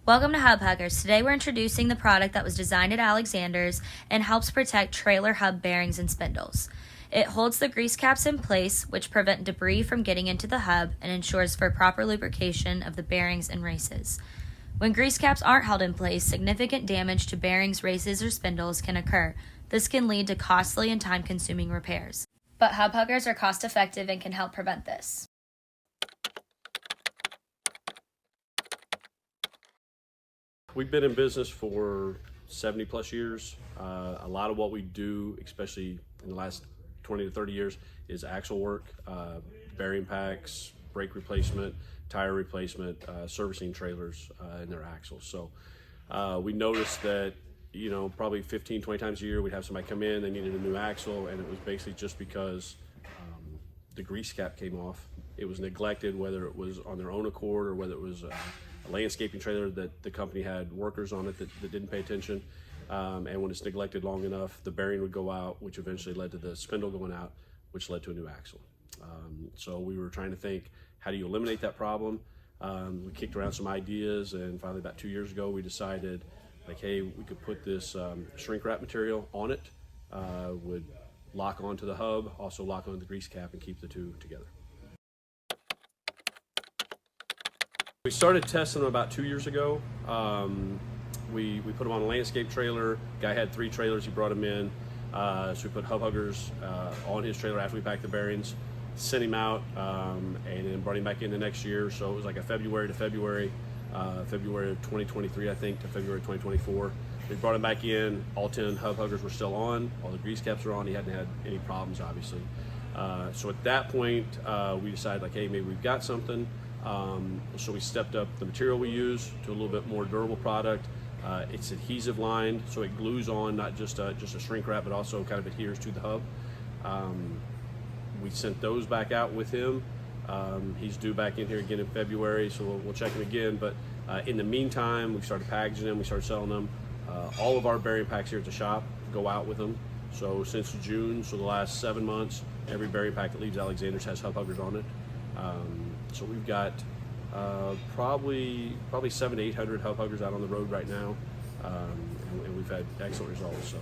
Welcome to Hubb Huggers. Today we're introducing the product that was designed at Alexander's and helps protect trailer hub bearings and spindles. It holds the grease caps in place, which prevent debris from getting into the hub and ensures for proper lubrication of the bearings and races. When grease caps aren't held in place, significant damage to bearings, races, or spindles can occur. This can lead to costly and time-consuming repairs. But Hubb Huggers are cost-effective and can help prevent this. We've been in business for 70 plus years. A lot of what we do, especially in the last 20 to 30 years, is axle work, bearing packs, brake replacement, tire replacement, servicing trailers and their axles. So we noticed that, probably 15, 20 times a year, we'd have somebody come in, they needed a new axle, and it was basically just because the grease cap came off. It was neglected, whether it was on their own accord or whether it was a landscaping trailer that the company had workers on it that didn't pay attention. And when it's neglected long enough, the bearing would go out, which eventually led to the spindle going out, which led to a new axle. So we were trying to think, how do you eliminate that problem? We kicked around some ideas, and finally about 2 years ago, we decided, hey, we could put this shrink wrap material on it, would lock onto the hub, also lock onto the grease cap, and keep the two together. We started testing them about 2 years ago. We put them on a landscape trailer. Guy had 3 trailers, he brought them in. So we put Hubb Huggers on his trailer after we packed the bearings, sent him out, and then brought him back in the next year. So it was like a February to February, February of 2023, I think, to February 2024. We brought him back in, all 10 Hubb Huggers were still on, all the grease caps were on, he hadn't had any problems, obviously. So at that point, we decided, hey, maybe we've got something. So we stepped up the material we use to a little bit more durable product. It's adhesive lined, so it glues on, not just a shrink wrap, but also kind of adheres to the hub. We sent those back out with him. He's due back in here again in February, so we'll check him again. But in the meantime, we started packaging them, we started selling them. All of our bearing packs here at the shop go out with them. So since June, so the last 7 months, every bearing pack that leaves Alexander's has Hubb Huggers on it. So we've got probably 700 to 800 Hubb Huggers out on the road right now, and we've had excellent results. So